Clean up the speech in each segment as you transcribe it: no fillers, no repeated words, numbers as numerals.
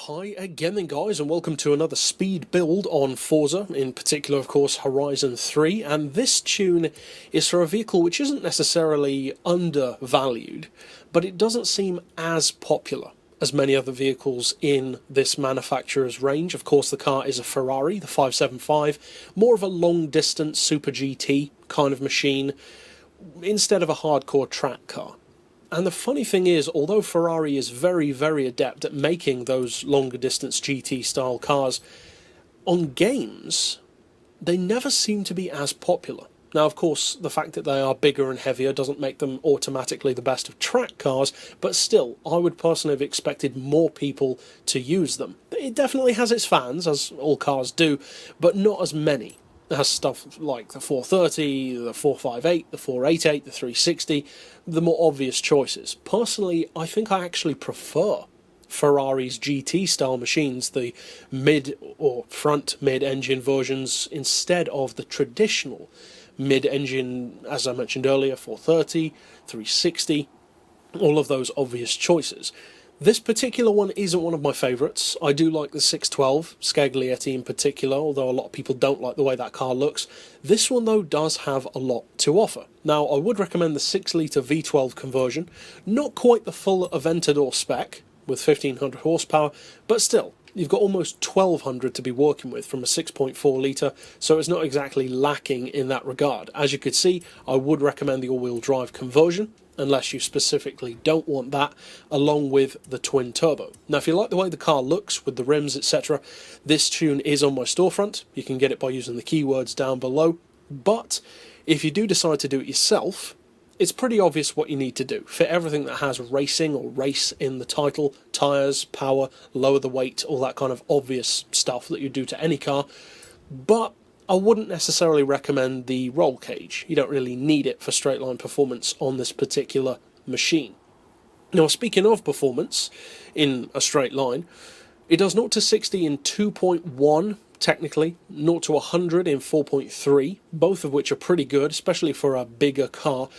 Hi again then guys, and welcome to another speed build on Forza, in particular of course Horizon 3, and this tune is for a vehicle which isn't necessarily undervalued, but it doesn't seem as popular as many other vehicles in this manufacturer's range. Of course the car is a Ferrari, the 575, more of a long distance Super GT kind of machine instead of a hardcore track car. And the funny thing is, although Ferrari is very, very adept at making those longer distance GT style cars, on games, they never seem to be as popular. Now, of course, the fact that they are bigger and heavier doesn't make them automatically the best of track cars, but still, I would personally have expected more people to use them. It definitely has its fans, as all cars do, but not as many. It has stuff like the 430, the 458, the 488, the 360, the more obvious choices. Personally, I think I actually prefer Ferrari's GT style machines, the mid or front mid-engine versions, instead of the traditional mid-engine, as I mentioned earlier, 430, 360, all of those obvious choices. This particular one isn't one of my favourites. I do like the 612, Scaglietti in particular, although a lot of people don't like the way that car looks. This one though does have a lot to offer. Now I would recommend the 6-litre V12 conversion, not quite the full Aventador spec, with 1500 horsepower, but still, you've got almost 1200 to be working with from a 6.4 litre, so it's not exactly lacking in that regard. As you could see, I would recommend the all-wheel drive conversion, unless you specifically don't want that, along with the twin turbo. Now if you like the way the car looks with the rims etc, this tune is on my storefront. You can get it by using the keywords down below, but if you do decide to do it yourself, it's pretty obvious what you need to do. Fit everything that has racing or race in the title: tyres, power, lower the weight, all that kind of obvious stuff that you do to any car, but I wouldn't necessarily recommend the roll cage. You don't really need it for straight line performance on this particular machine. Now speaking of performance in a straight line, it does 0 to 60 in 2.1 technically, 0 to 100 in 4.3, both of which are pretty good, especially for a bigger car,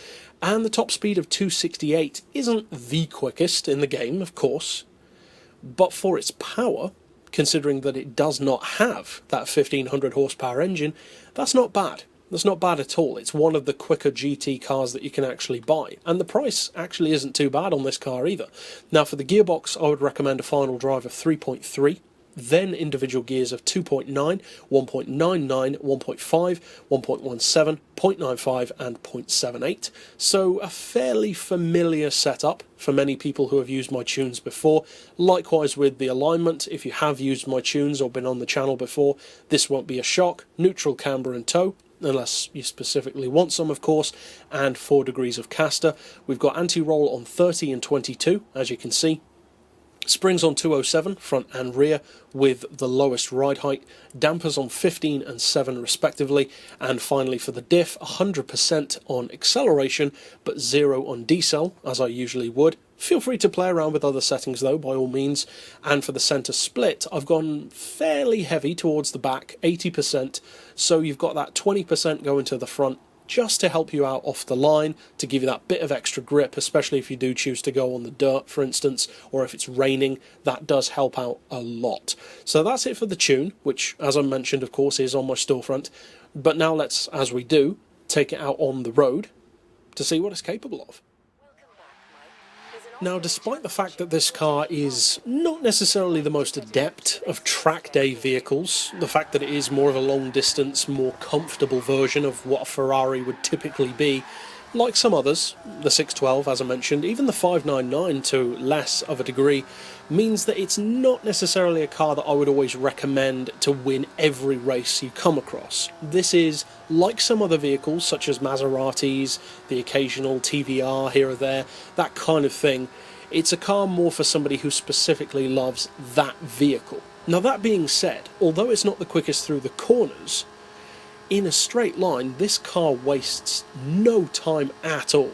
and the top speed of 268 isn't the quickest in the game, of course, but for its power, considering that it does not have that 1500 horsepower engine, that's not bad. That's not bad at all. It's one of the quicker GT cars that you can actually buy, and the price actually isn't too bad on this car either. Now for the gearbox, I would recommend a final drive of 3.3, then individual gears of 2.9, 1.99, 1.5, 1.17, 0.95 and 0.78. So a fairly familiar setup for many people who have used my tunes before. Likewise with the alignment, if you have used my tunes or been on the channel before, this won't be a shock. Neutral camber and tow, unless you specifically want some of course, and 4 degrees of caster. We've got anti-roll on 30 and 22, as you can see. Springs on 207, front and rear, with the lowest ride height, dampers on 15 and 7 respectively, and finally for the diff, 100% on acceleration, but 0 on decel, as I usually would. Feel free to play around with other settings though, by all means. And for the centre split, I've gone fairly heavy towards the back, 80%, so you've got that 20% going to the front, just to help you out off the line, to give you that bit of extra grip, especially if you do choose to go on the dirt, for instance, or if it's raining. That does help out a lot. So that's it for the tune, which, as I mentioned, of course, is on my storefront. But now let's, as we do, take it out on the road to see what it's capable of. Now, despite the fact that this car is not necessarily the most adept of track day vehicles, the fact that it is more of a long distance, more comfortable version of what a Ferrari would typically be, like some others, the 612 as I mentioned, even the 599 to less of a degree, means that it's not necessarily a car that I would always recommend to win every race you come across. This is, like some other vehicles such as Maseratis, the occasional TVR here or there, that kind of thing, it's a car more for somebody who specifically loves that vehicle. Now that being said, although it's not the quickest through the corners, in a straight line, this car wastes no time at all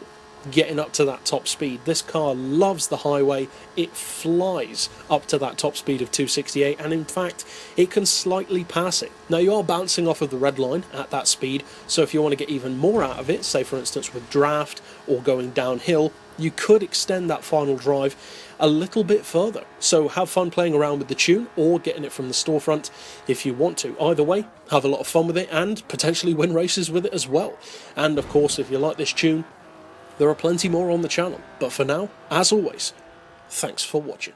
getting up to that top speed. This car loves the highway. It flies up to that top speed of 268, and in fact it can slightly pass it. Now you are bouncing off of the red line at that speed, so if you want to get even more out of it, say for instance with draft or going downhill, you could extend that final drive a little bit further. So have fun playing around with the tune or getting it from the storefront if you want to. Either way, have a lot of fun with it and potentially win races with it as well. And of course, if you like this tune, there are plenty more on the channel. But for now, as always, thanks for watching.